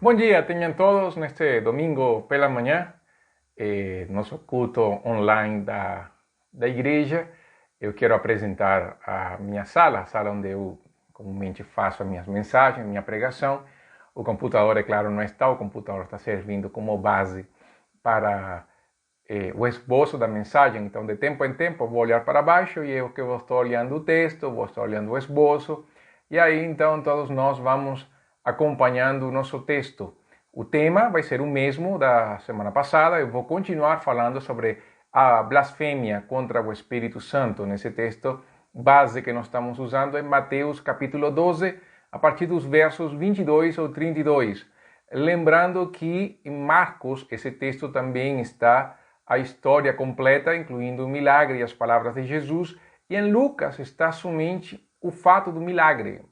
Bom dia, tenham todos neste domingo pela manhã, nosso culto online da igreja. Eu quero apresentar a minha sala, a sala onde eu comumente faço as minhas mensagens, minha pregação. O computador, é claro, não está, o computador está servindo como base para o esboço da mensagem. Então, de tempo em tempo, eu vou olhar para baixo e eu que vou estar olhando o texto, vou estar olhando o esboço. E aí, então, todos nós vamos acompanhando o nosso texto. O tema vai ser o mesmo da semana passada. Eu vou continuar falando sobre a blasfêmia contra o Espírito Santo nesse texto base que nós estamos usando em Mateus capítulo 12, a partir dos versos 22 ao 32. Lembrando que em Marcos esse texto também está a história completa, incluindo o milagre e as palavras de Jesus, e em Lucas está somente o fato do milagre.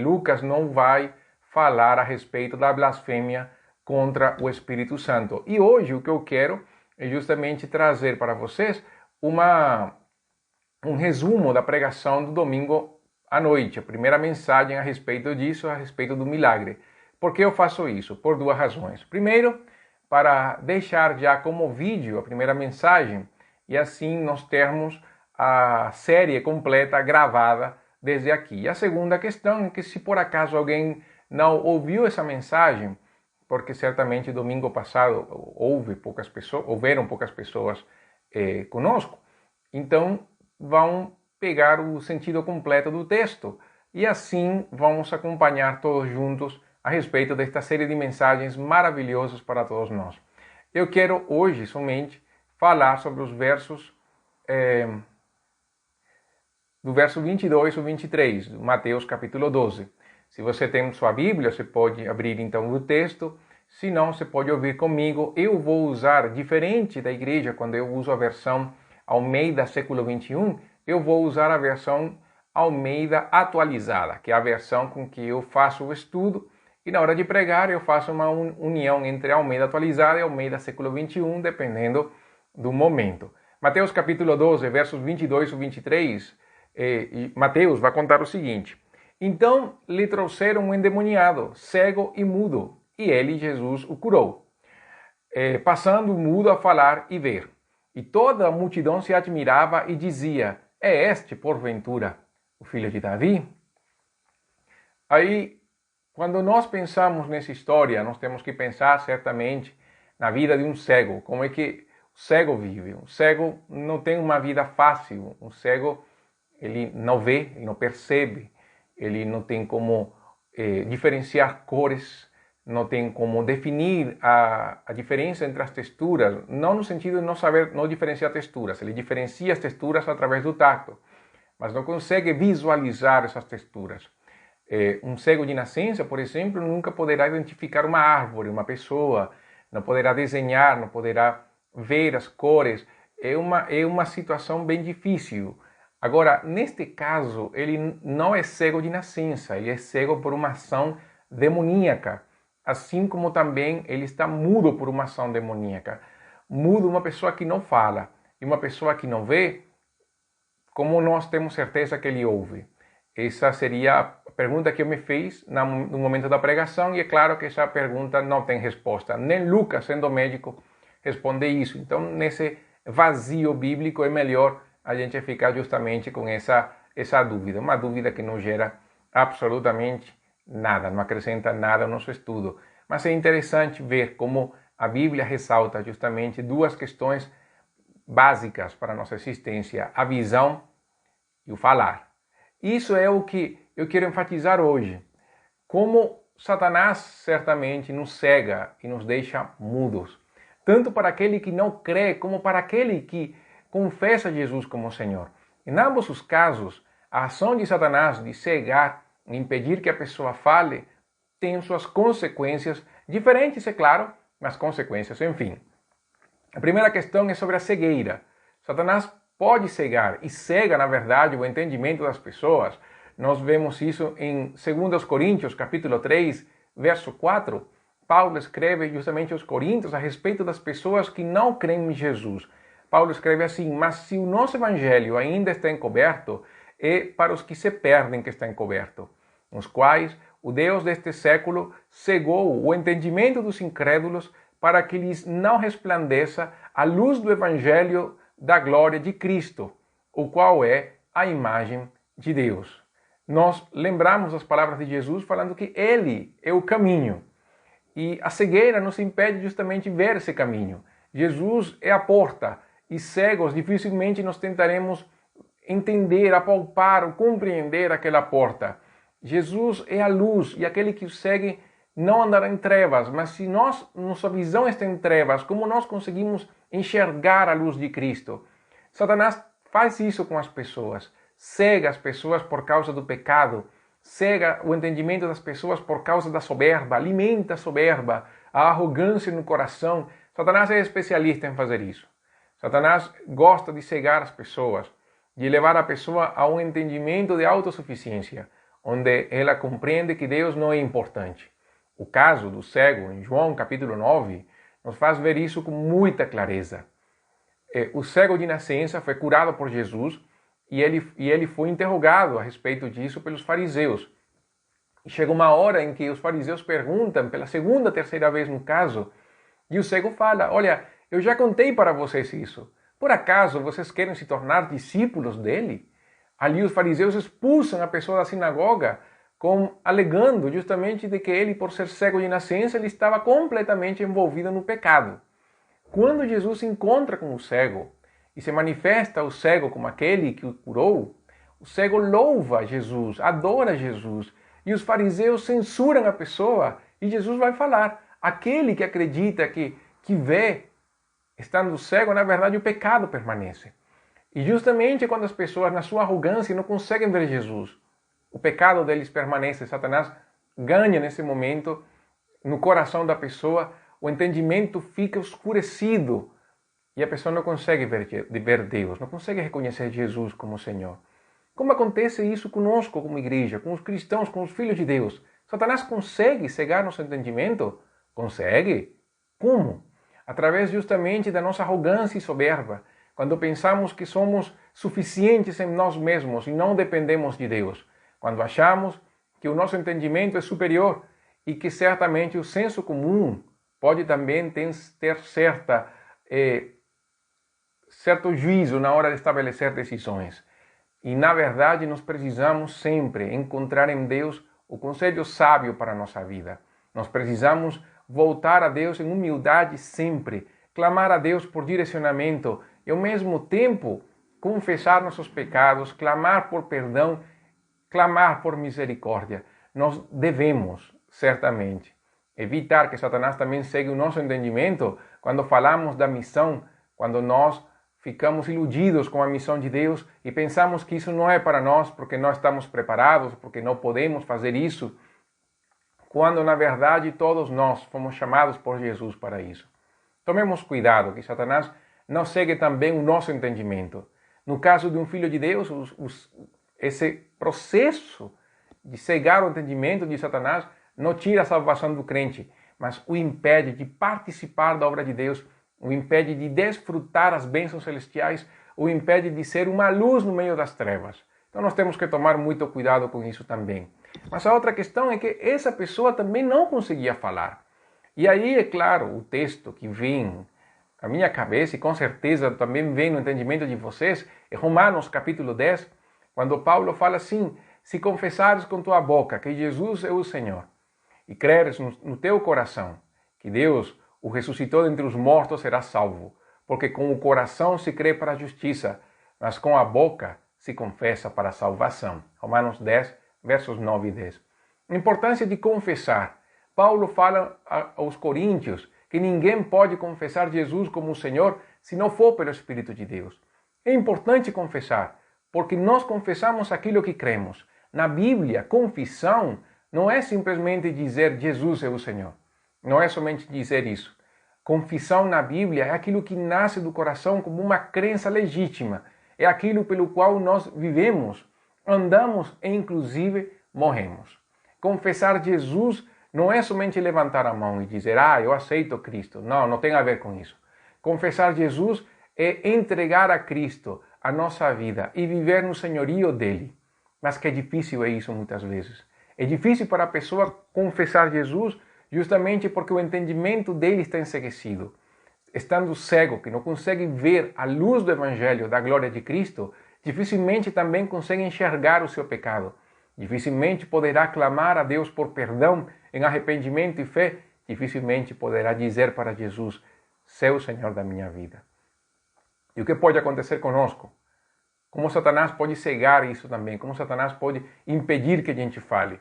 Lucas não vai falar a respeito da blasfêmia contra o Espírito Santo. E hoje o que eu quero é justamente trazer para vocês um resumo da pregação do domingo à noite, a primeira mensagem a respeito disso, a respeito do milagre. Por que eu faço isso? Por duas razões. Primeiro, para deixar já como vídeo a primeira mensagem e assim nós termos a série completa gravada desde aqui. E a segunda questão é que se por acaso alguém não ouviu essa mensagem, porque certamente domingo passado houveram poucas pessoas conosco, então vão pegar o sentido completo do texto e assim vamos acompanhar todos juntos a respeito desta série de mensagens maravilhosas para todos nós. Eu quero hoje somente falar sobre os versos do verso 22 ao 23, do Mateus capítulo 12. Se você tem sua Bíblia, você pode abrir então o texto, se não, você pode ouvir comigo. Eu vou usar, diferente da igreja, quando eu uso a versão Almeida século 21, eu vou usar a versão Almeida atualizada, que é a versão com que eu faço o estudo, e na hora de pregar eu faço uma união entre a Almeida atualizada e a Almeida século 21, dependendo do momento. Mateus capítulo 12, versos 22 ao 23, Mateus vai contar o seguinte: então lhe trouxeram um endemoniado, cego e mudo, e ele, Jesus, o curou, passando o mudo a falar e ver. E toda a multidão se admirava e dizia: é este, porventura, o filho de Davi? Aí, quando nós pensamos nessa história, nós temos que pensar certamente na vida de um cego. Como é que o cego vive? O cego não tem uma vida fácil. O cego, ele não vê, ele não percebe, ele não tem como diferenciar cores, não tem como definir a diferença entre as texturas, não no sentido de não diferenciar texturas, ele diferencia as texturas através do tato, mas não consegue visualizar essas texturas. Um cego de nascença, por exemplo, nunca poderá identificar uma árvore, uma pessoa, não poderá desenhar, não poderá ver as cores. É uma situação bem difícil. Agora, neste caso, ele não é cego de nascença, ele é cego por uma ação demoníaca, assim como também ele está mudo por uma ação demoníaca. Mudo, uma pessoa que não fala, e uma pessoa que não vê, como nós temos certeza que ele ouve? Essa seria a pergunta que eu me fiz no momento da pregação, e é claro que essa pergunta não tem resposta. Nem Lucas, sendo médico, responde isso. Então, nesse vazio bíblico, é melhor a gente ficar justamente com essa dúvida. Uma dúvida que não gera absolutamente nada, não acrescenta nada ao nosso estudo. Mas é interessante ver como a Bíblia ressalta justamente duas questões básicas para a nossa existência: a visão e o falar. Isso é o que eu quero enfatizar hoje. Como Satanás certamente nos cega e nos deixa mudos, tanto para aquele que não crê, como para aquele que confessa Jesus como Senhor. Em ambos os casos, a ação de Satanás de cegar, impedir que a pessoa fale, tem suas consequências, diferentes, é claro, mas consequências, enfim. A primeira questão é sobre a cegueira. Satanás pode cegar, e cega, na verdade, o entendimento das pessoas. Nós vemos isso em 2 Coríntios, capítulo 3, verso 4. Paulo escreve justamente aos Coríntios a respeito das pessoas que não creem em Jesus. Paulo escreve assim: mas se o nosso evangelho ainda está encoberto, é para os que se perdem que está encoberto, nos quais o Deus deste século cegou o entendimento dos incrédulos para que lhes não resplandeça a luz do Evangelho da glória de Cristo, o qual é a imagem de Deus. Nós lembramos as palavras de Jesus falando que Ele é o caminho. E a cegueira nos impede justamente ver esse caminho. Jesus é a porta e cegos dificilmente nós tentaremos entender, apalpar ou compreender aquela porta. Jesus é a luz e aquele que o segue não andará em trevas, mas se nossa visão está em trevas, como nós conseguimos enxergar a luz de Cristo? Satanás faz isso com as pessoas, cega as pessoas por causa do pecado, cega o entendimento das pessoas por causa da soberba, alimenta a soberba, a arrogância no coração. Satanás é especialista em fazer isso. Satanás gosta de cegar as pessoas, de levar a pessoa a um entendimento de autossuficiência, onde ela compreende que Deus não é importante. O caso do cego, em João capítulo 9, nos faz ver isso com muita clareza. O cego de nascença foi curado por Jesus e ele foi interrogado a respeito disso pelos fariseus. E chega uma hora em que os fariseus perguntam, pela segunda, terceira vez no caso, e o cego fala: olha, eu já contei para vocês isso. Por acaso vocês querem se tornar discípulos dele? Ali os fariseus expulsam a pessoa da sinagoga, alegando justamente de que ele, por ser cego de nascença, ele estava completamente envolvido no pecado. Quando Jesus se encontra com o cego e se manifesta o cego como aquele que o curou, o cego louva Jesus, adora Jesus, e os fariseus censuram a pessoa, e Jesus vai falar: aquele que acredita que vê, estando cego, na verdade o pecado permanece. E justamente quando as pessoas, na sua arrogância, não conseguem ver Jesus, o pecado deles permanece. Satanás ganha nesse momento no coração da pessoa, o entendimento fica escurecido e a pessoa não consegue ver Deus, não consegue reconhecer Jesus como Senhor. Como acontece isso conosco como igreja, com os cristãos, com os filhos de Deus? Satanás consegue cegar nosso entendimento? Consegue. Como? Através justamente da nossa arrogância e soberba, quando pensamos que somos suficientes em nós mesmos e não dependemos de Deus, quando achamos que o nosso entendimento é superior e que certamente o senso comum pode também ter certo juízo na hora de estabelecer decisões. E na verdade nós precisamos sempre encontrar em Deus o conselho sábio para a nossa vida. Nós precisamos voltar a Deus em humildade sempre, clamar a Deus por direcionamento e ao mesmo tempo confessar nossos pecados, clamar por perdão, clamar por misericórdia. Nós devemos, certamente, evitar que Satanás também segue o nosso entendimento quando falamos da missão, quando nós ficamos iludidos com a missão de Deus e pensamos que isso não é para nós porque não estamos preparados, porque não podemos fazer isso, quando na verdade todos nós fomos chamados por Jesus para isso. Tomemos cuidado que Satanás não segue também o nosso entendimento. No caso de um filho de Deus, esse processo de cegar o entendimento de Satanás não tira a salvação do crente, mas o impede de participar da obra de Deus, o impede de desfrutar as bênçãos celestiais, o impede de ser uma luz no meio das trevas. Então nós temos que tomar muito cuidado com isso também. Mas a outra questão é que essa pessoa também não conseguia falar. E aí, é claro, o texto que vem à minha cabeça, e com certeza também vem no entendimento de vocês, é Romanos capítulo 10, quando Paulo fala assim: se confessares com tua boca que Jesus é o Senhor, e creres no teu coração que Deus o ressuscitou dentre os mortos, serás salvo. Porque com o coração se crê para a justiça, mas com a boca se confessa para a salvação. Romanos 10, versos 9 e 10. A importância de confessar. Paulo fala aos coríntios que ninguém pode confessar Jesus como o Senhor se não for pelo Espírito de Deus. É importante confessar, porque nós confessamos aquilo que cremos. Na Bíblia, confissão não é simplesmente dizer Jesus é o Senhor. Não é somente dizer isso. Confissão na Bíblia é aquilo que nasce do coração como uma crença legítima. É aquilo pelo qual nós vivemos, andamos e inclusive morremos. Confessar Jesus não é somente levantar a mão e dizer: eu aceito Cristo. Não, não tem a ver com isso. Confessar Jesus é entregar a Cristo a nossa vida e viver no senhorio dele. Mas que difícil é isso muitas vezes. É difícil para a pessoa confessar Jesus justamente porque o entendimento dele está enceguecido. Estando cego, que não consegue ver a luz do Evangelho, da glória de Cristo, dificilmente também consegue enxergar o seu pecado. Dificilmente poderá clamar a Deus por perdão em arrependimento e fé. Dificilmente poderá dizer para Jesus, "Seu Senhor da minha vida." E o que pode acontecer conosco? Como Satanás pode cegar isso também? Como Satanás pode impedir que a gente fale?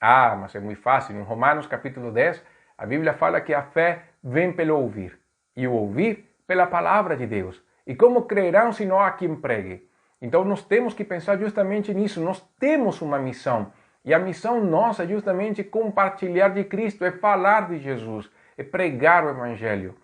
Ah, mas é muito fácil. Em Romanos capítulo 10, a Bíblia fala que a fé vem pelo ouvir. E o ouvir pela palavra de Deus. E como crerão se não há quem pregue? Então nós temos que pensar justamente nisso. Nós temos uma missão. E a missão nossa é justamente compartilhar de Cristo, é falar de Jesus, é pregar o Evangelho.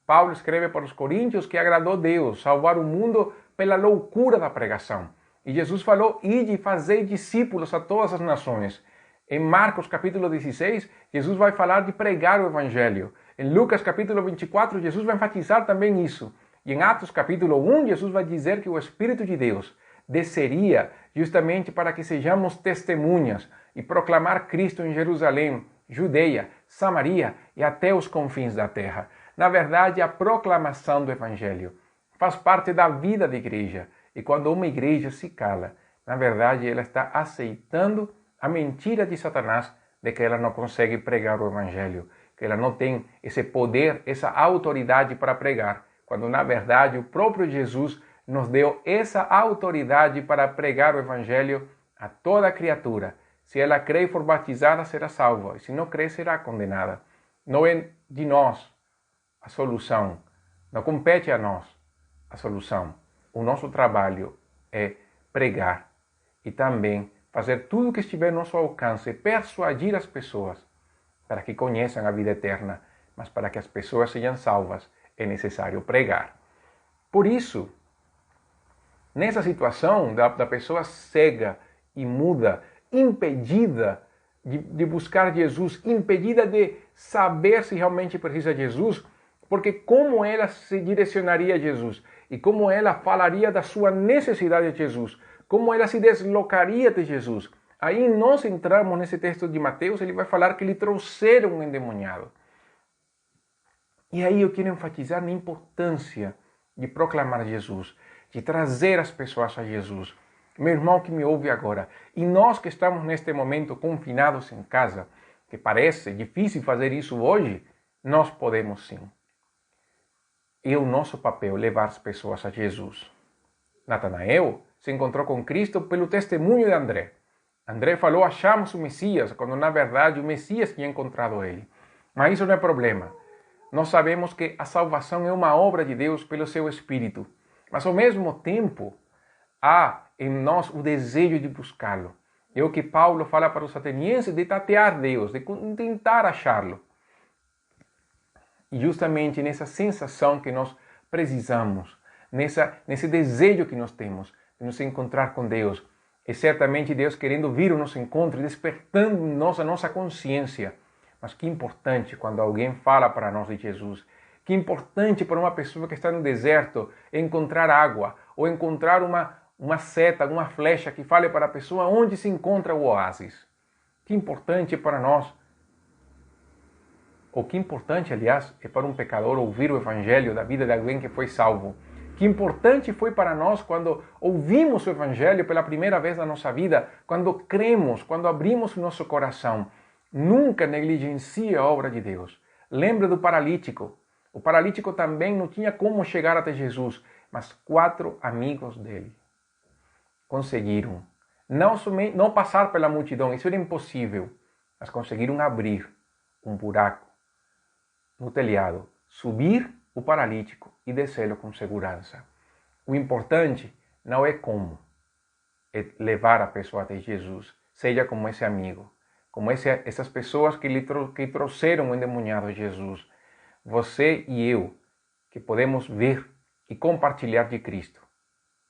Paulo escreve para os coríntios que agradou Deus, salvar o mundo pela loucura da pregação. E Jesus falou, ide e fazei discípulos a todas as nações. Em Marcos capítulo 16, Jesus vai falar de pregar o Evangelho. Em Lucas capítulo 24, Jesus vai enfatizar também isso. E em Atos capítulo 1, Jesus vai dizer que o Espírito de Deus desceria justamente para que sejamos testemunhas e proclamar Cristo em Jerusalém, Judeia, Samaria e até os confins da terra. Na verdade, a proclamação do Evangelho faz parte da vida da igreja. E quando uma igreja se cala, na verdade, ela está aceitando a mentira de Satanás de que ela não consegue pregar o Evangelho, que ela não tem esse poder, essa autoridade para pregar, quando na verdade o próprio Jesus nos deu essa autoridade para pregar o Evangelho a toda criatura. Se ela crê e for batizada, será salva, e se não crê, será condenada. Não é de nós a solução, não compete a nós a solução. O nosso trabalho é pregar e também fazer tudo o que estiver ao nosso alcance, persuadir as pessoas para que conheçam a vida eterna, mas para que as pessoas sejam salvas é necessário pregar. Por isso, nessa situação da pessoa cega e muda, impedida de buscar Jesus, impedida de saber se realmente precisa de Jesus, porque como ela se direcionaria a Jesus e como ela falaria da sua necessidade de Jesus, como ela se deslocaria de Jesus. Aí nós entramos nesse texto de Mateus, ele vai falar que lhe trouxeram um endemoniado. E aí eu quero enfatizar na importância de proclamar Jesus, de trazer as pessoas a Jesus. Meu irmão que me ouve agora, e nós que estamos neste momento confinados em casa, que parece difícil fazer isso hoje, nós podemos sim. E o nosso papel é levar as pessoas a Jesus. Natanael se encontrou com Cristo pelo testemunho de André. André falou, achamos o Messias, quando na verdade o Messias tinha encontrado ele. Mas isso não é problema. Nós sabemos que a salvação é uma obra de Deus pelo seu Espírito. Mas ao mesmo tempo, há em nós o desejo de buscá-lo. É o que Paulo fala para os atenienses de tatear Deus, de tentar achá-lo. E justamente nessa sensação que nós precisamos, nesse desejo que nós temos de nos encontrar com Deus, é certamente Deus querendo vir ao nosso encontro, despertando em nós a nossa consciência. Mas que importante quando alguém fala para nós de Jesus. Que importante para uma pessoa que está no deserto encontrar água ou encontrar uma seta, uma flecha que fale para a pessoa onde se encontra o oásis. Que importante para nós. O que importante, aliás, é para um pecador ouvir o Evangelho da vida de alguém que foi salvo. Que importante foi para nós quando ouvimos o Evangelho pela primeira vez na nossa vida, quando cremos, quando abrimos o nosso coração. Nunca negligencie a obra de Deus. Lembre do paralítico. O paralítico também não tinha como chegar até Jesus, mas 4 amigos dele conseguiram não passar pela multidão, isso era impossível, mas conseguiram abrir um buraco no telhado, subir o paralítico e descê-lo com segurança. O importante não é como, é levar a pessoa até Jesus, seja como esse amigo, como essas pessoas que trouxeram o endemoniado a Jesus. Você e eu, que podemos ver e compartilhar de Cristo.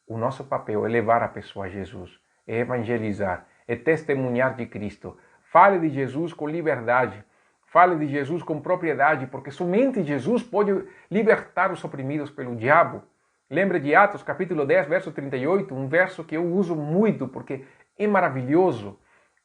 O nosso papel é levar a pessoa a Jesus, é evangelizar, é testemunhar de Cristo. Fale de Jesus com liberdade. Fale de Jesus com propriedade, porque somente Jesus pode libertar os oprimidos pelo diabo. Lembre de Atos, capítulo 10, verso 38, um verso que eu uso muito porque é maravilhoso.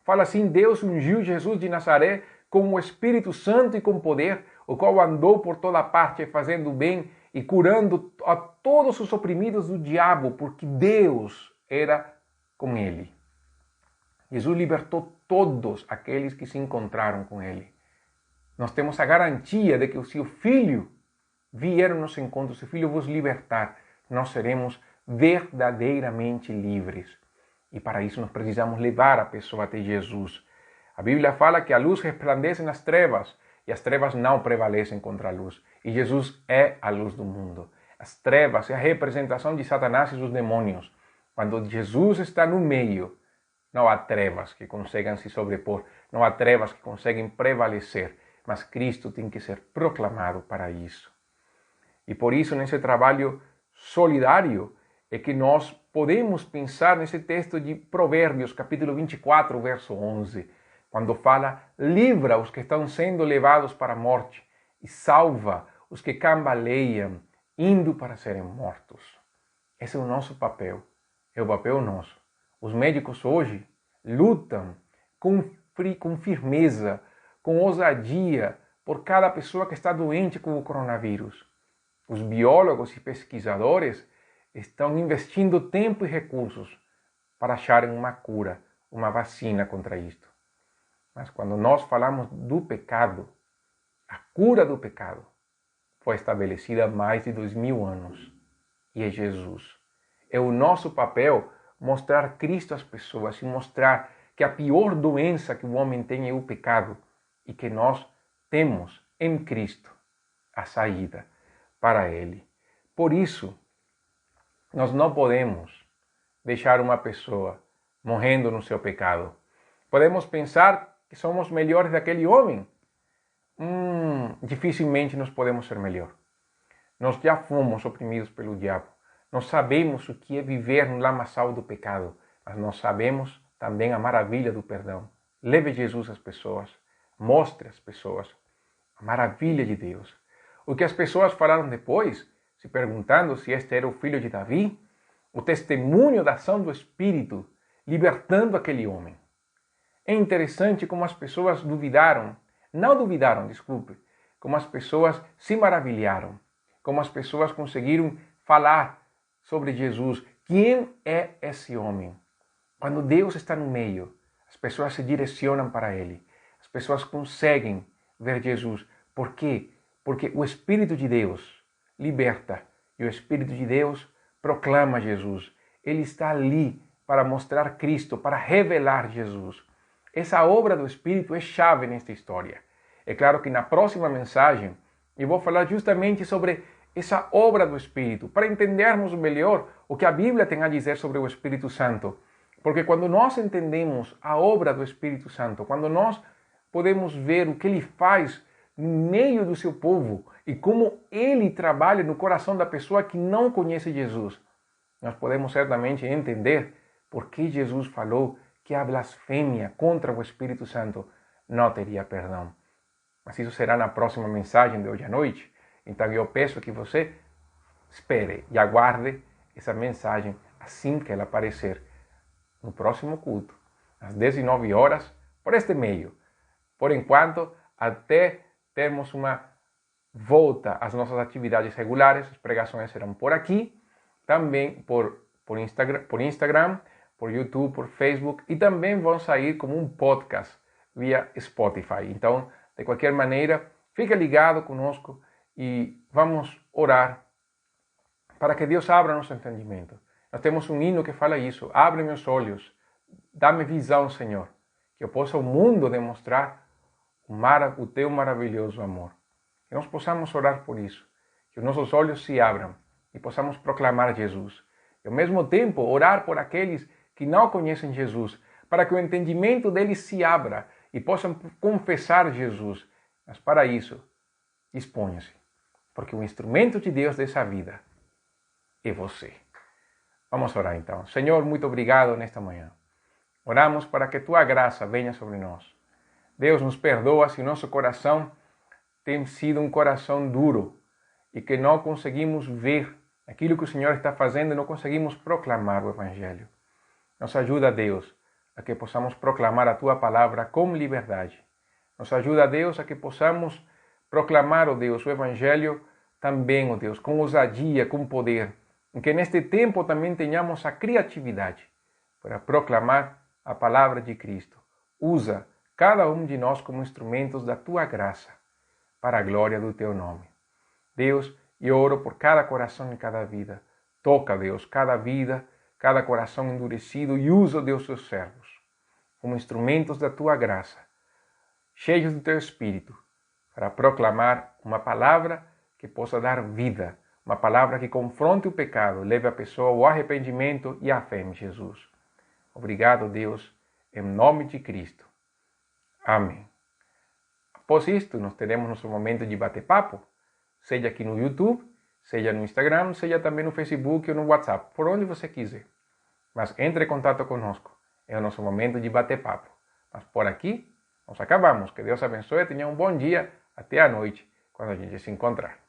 fala assim: Deus ungiu Jesus de Nazaré com o Espírito Santo e com poder, o qual andou por toda parte fazendo bem e curando a todos os oprimidos do diabo, porque Deus era com ele. Jesus libertou todos aqueles que se encontraram com ele. Nós temos a garantia de que se o Filho vier ao nosso encontro, se o Filho vos libertar, nós seremos verdadeiramente livres. E para isso nós precisamos levar a pessoa até Jesus. A Bíblia fala que a luz resplandece nas trevas e as trevas não prevalecem contra a luz. E Jesus é a luz do mundo. As trevas é a representação de Satanás e dos demônios. Quando Jesus está no meio, não há trevas que consigam se sobrepor, não há trevas que conseguem prevalecer, mas Cristo tem que ser proclamado para isso. E por isso, nesse trabalho solidário, é que nós podemos pensar nesse texto de Provérbios, capítulo 24, verso 11, quando fala: livra os que estão sendo levados para a morte e salva os que cambaleiam, indo para serem mortos. Esse é o nosso papel, é o papel nosso. Os médicos hoje lutam com firmeza, com ousadia, por cada pessoa que está doente com o coronavírus. Os biólogos e pesquisadores estão investindo tempo e recursos para acharem uma cura, uma vacina contra isto. Mas quando nós falamos do pecado, a cura do pecado foi estabelecida há mais de 2000 anos. E é Jesus. É o nosso papel mostrar Cristo às pessoas e mostrar que a pior doença que o homem tem é o pecado e que nós temos em Cristo a saída para ele. Por isso, nós não podemos deixar uma pessoa morrendo no seu pecado. Podemos pensar que somos melhores daquele homem? Dificilmente nós podemos ser melhor. Nós já fomos oprimidos pelo diabo. Nós sabemos o que é viver no lamaçal do pecado, mas nós sabemos também a maravilha do perdão. Leve Jesus às pessoas, mostre às pessoas a maravilha de Deus. O que as pessoas falaram depois, se perguntando se este era o filho de Davi, o testemunho da ação do Espírito libertando aquele homem. É interessante como as pessoas como as pessoas se maravilharam, como as pessoas conseguiram falar sobre Jesus. Quem é esse homem? Quando Deus está no meio, as pessoas se direcionam para ele. As pessoas conseguem ver Jesus. Por quê? Porque o Espírito de Deus liberta e o Espírito de Deus proclama Jesus. Ele está ali para mostrar Cristo, para revelar Jesus. Essa obra do Espírito é chave nesta história. É claro que na próxima mensagem eu vou falar justamente sobre essa obra do Espírito, para entendermos melhor o que a Bíblia tem a dizer sobre o Espírito Santo. Porque quando nós entendemos a obra do Espírito Santo, quando nós podemos ver o que ele faz no meio do seu povo e como ele trabalha no coração da pessoa que não conhece Jesus, nós podemos certamente entender por que Jesus falou que a blasfêmia contra o Espírito Santo não teria perdão. Mas isso será na próxima mensagem de hoje à noite. Então eu peço que você espere e aguarde essa mensagem assim que ela aparecer no próximo culto, às 19 horas, por este meio. Por enquanto, até termos uma volta às nossas atividades regulares, as pregações serão por aqui, também por Instagram, por YouTube, por Facebook, e também vão sair como um podcast via Spotify. Então, de qualquer maneira, fique ligado conosco e vamos orar para que Deus abra nosso entendimento. Nós temos um hino que fala isso: abre meus olhos, dá-me visão, Senhor, que eu possa ao mundo demonstrar o teu maravilhoso amor. Que nós possamos orar por isso, que os nossos olhos se abram e possamos proclamar Jesus. E ao mesmo tempo orar por aqueles que não conhecem Jesus, para que o entendimento deles se abra e possam confessar Jesus. Mas para isso, disponha-se, porque o instrumento de Deus dessa vida é você. Vamos orar então. Senhor, muito obrigado nesta manhã. Oramos para que tua graça venha sobre nós. Deus, nos perdoa se o nosso coração tem sido um coração duro e que não conseguimos ver aquilo que o Senhor está fazendo e não conseguimos proclamar o Evangelho. Nos ajuda, Deus, a que possamos proclamar a Tua palavra com liberdade. Nos ajuda, Deus, a que possamos proclamar, ó Deus, o Evangelho também, ó Deus, com ousadia, com poder. Em que neste tempo também tenhamos a criatividade para proclamar a palavra de Cristo. Usa cada um de nós como instrumentos da Tua graça, para a glória do Teu nome. Deus, eu oro por cada coração e cada vida. Toca, Deus, cada vida, cada coração endurecido e usa, Deus, seus servos como instrumentos da Tua graça, cheios do Teu Espírito, para proclamar uma palavra que possa dar vida, uma palavra que confronte o pecado, leve a pessoa ao arrependimento e à fé em Jesus. Obrigado, Deus, em nome de Cristo. Amém. Após isto, nós teremos nosso momento de bate-papo, seja aqui no YouTube, seja no Instagram, seja também no Facebook ou no WhatsApp, por onde você quiser. Mas entre em contato conosco. É o nosso momento de bater-papo. Mas por aqui, nós acabamos. Que Deus abençoe, tenha um bom dia, até a noite, quando a gente se encontrar.